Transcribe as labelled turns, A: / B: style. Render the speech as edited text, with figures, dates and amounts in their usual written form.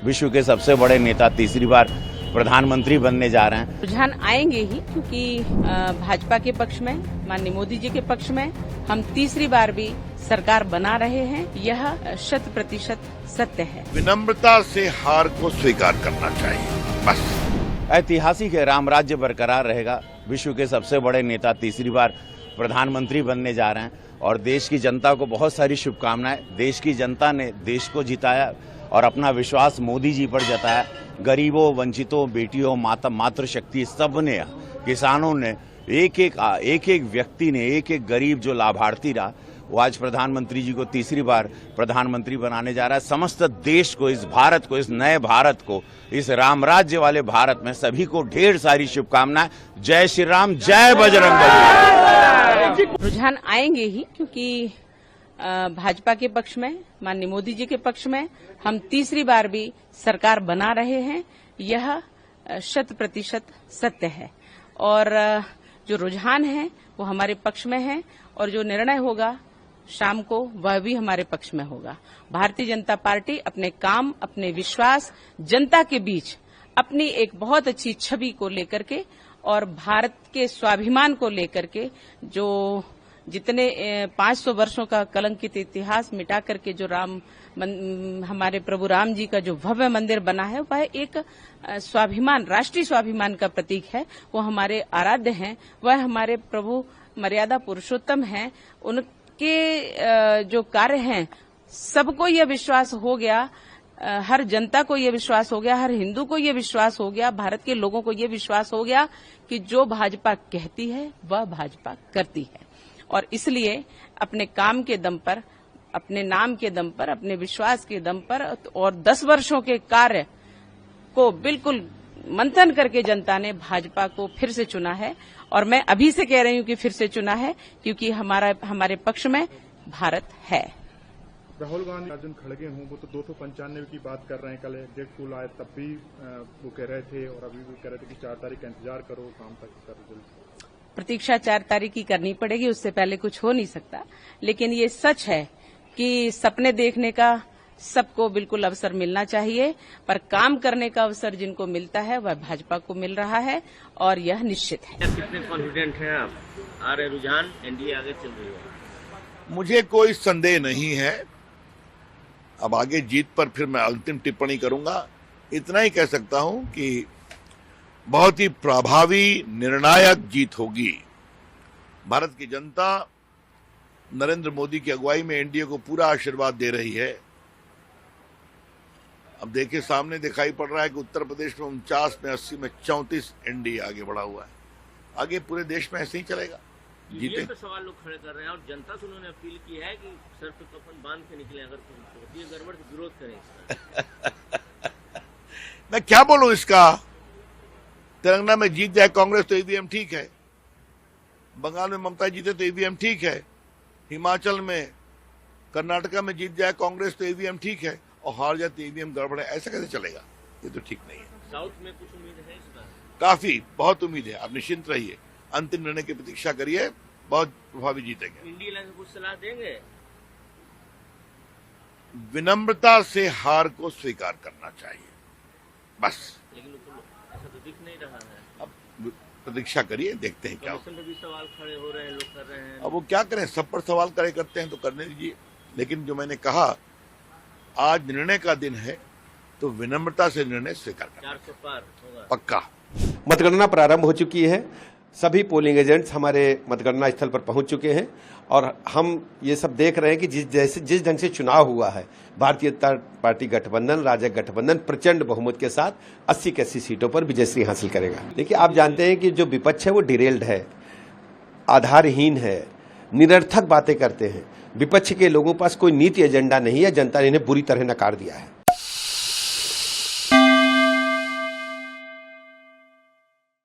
A: विश्व के सबसे बड़े नेता तीसरी बार प्रधानमंत्री बनने जा रहे हैं।
B: रुझान आएंगे ही, क्योंकि भाजपा के पक्ष में, माननीय मोदी जी के पक्ष में हम तीसरी बार भी सरकार बना रहे हैं। यह 100% सत्य है।
C: विनम्रता से हार को स्वीकार करना चाहिए, बस।
A: ऐतिहासिक राम राज्य बरकरार रहेगा। विश्व के सबसे बड़े नेता तीसरी बार प्रधानमंत्री बनने जा रहे हैं और देश की जनता को बहुत सारी शुभकामनाएं। देश की जनता ने देश को जिताया और अपना विश्वास मोदी जी पर जताया। गरीबों, वंचितों, बेटियों, मातृशक्ति सबने, किसानों ने, एक एक व्यक्ति ने, एक एक गरीब जो लाभार्थी रहा, वो आज प्रधानमंत्री जी को तीसरी बार प्रधानमंत्री बनाने जा रहा है। समस्त देश को, इस भारत को, इस नए भारत को, इस राम राज्य वाले भारत में सभी को ढेर सारी शुभकामनाएं। जय श्री राम, जय बजरंग बली।
B: रुझान आएंगे ही, क्योंकि भाजपा के पक्ष में, माननीय मोदी जी के पक्ष में हम तीसरी बार भी सरकार बना रहे हैं। यह 100% सत्य है और जो रुझान है वो हमारे पक्ष में है और जो निर्णय होगा शाम को वह भी हमारे पक्ष में होगा। भारतीय जनता पार्टी अपने काम, अपने विश्वास जनता के बीच अपनी एक बहुत अच्छी छवि को लेकर के और भारत के स्वाभिमान को लेकर के, जो जितने 500 वर्षों का कलंकित इतिहास मिटा करके जो हमारे प्रभु राम जी का जो भव्य मंदिर बना है, वह एक स्वाभिमान, राष्ट्रीय स्वाभिमान का प्रतीक है। वो हमारे आराध्य हैं, वह हमारे प्रभु मर्यादा पुरुषोत्तम हैं। उनके जो कार्य हैं, सबको यह विश्वास हो गया, हर जनता को यह विश्वास हो गया, हर हिंदू को यह विश्वास हो गया, भारत के लोगों को यह विश्वास हो गया कि जो भाजपा कहती है वह भाजपा करती है। और इसलिए अपने काम के दम पर, अपने नाम के दम पर, अपने विश्वास के दम पर और 10 वर्षों के कार्य को बिल्कुल मंथन करके जनता ने भाजपा को फिर से चुना है। और मैं अभी से कह रही हूं कि फिर से चुना है, क्योंकि हमारे पक्ष में भारत है।
D: राहुल गांधी, अर्जुन खड़गे हों, वो तो 295 की बात कर रहे हैं। कल डेट फुल आए तब भी वो कह रहे थे और अभी भी कह रहे थे कि 4 तारीख का इंतजार करो, शाम तक कर रिजल्ट।
B: प्रतीक्षा 4 तारीख की करनी पड़ेगी, उससे पहले कुछ हो नहीं सकता। लेकिन ये सच है कि सपने देखने का सबको बिल्कुल अवसर मिलना चाहिए, पर काम करने का अवसर जिनको मिलता है वह भाजपा को मिल रहा है और यह निश्चित है।
E: कितने कॉन्फिडेंट हैं आप? आ रहे रुझान, एनडीए आगे चल रही है?
C: मुझे कोई संदेह नहीं है। अब आगे जीत पर फिर मैं अंतिम टिप्पणी करूंगा। इतना ही कह सकता हूं कि बहुत ही प्रभावी, निर्णायक जीत होगी। भारत की जनता नरेंद्र मोदी की अगुवाई में एनडीए को पूरा आशीर्वाद दे रही है। अब देखिए, सामने दिखाई पड़ रहा है कि उत्तर प्रदेश में 49 में 80 में 34 एनडीए आगे बढ़ा हुआ है। आगे पूरे देश में ऐसे ही चलेगा।
E: जीते पे सवाल लोग खड़े कर रहे हैं और जनता से उन्होंने अपील की है कि सर पे कफन बांध के निकले, अगर ये गड़बड़ से विरोध करें।
C: मैं क्या बोलूं इसका? तेलंगाना में जीत जाए कांग्रेस तो ईवीएम ठीक है, बंगाल में ममता जीते तो ईवीएम ठीक है, हिमाचल में, कर्नाटका में जीत जाए कांग्रेस तो ईवीएम ठीक है, और हार जाए तो ईवीएम गड़बड़ है। ऐसा कैसे चलेगा? ये तो ठीक नहीं है।
E: साउथ में कुछ उम्मीद है इस बार?
C: काफी, बहुत उम्मीद है। आप निश्चिंत रहिए, अंतिम निर्णय की प्रतीक्षा करिए, बहुत प्रभावी जीतेंगे।
E: इंडिया लाइन से कुछ सलाह देंगे?
C: विनम्रता से हार को स्वीकार करना चाहिए, बस।
E: लेकिन ऐसा तो दिख नहीं रहा है।
C: अब प्रतीक्षा करिए, देखते हैं क्या होता है।
E: भी सवाल खड़े हो रहे हैं, लोग कर रहे हैं।
C: अब वो क्या करें, सब पर सवाल करते हैं तो करने दीजिए। लेकिन जो मैंने कहा, आज निर्णय का दिन है तो विनम्रता से निर्णय स्वीकार करना।
E: 400 पार होगा
C: पक्का।
F: मतगणना प्रारंभ हो चुकी है। सभी पोलिंग एजेंट्स हमारे मतगणना स्थल पर पहुंच चुके हैं और हम ये सब देख रहे हैं कि जिस ढंग से चुनाव हुआ है, भारतीय जनता पार्टी गठबंधन, राजग गठबंधन प्रचंड बहुमत के साथ 80 की 80 सीटों पर विजयश्री हासिल करेगा। देखिए, आप जानते हैं कि जो विपक्ष है वो डिरेल्ड है, आधारहीन है, निरर्थक बातें करते हैं। विपक्ष के लोगों के पास कोई नीति एजेंडा नहीं है। जनता ने इन्हें बुरी तरह नकार दिया है।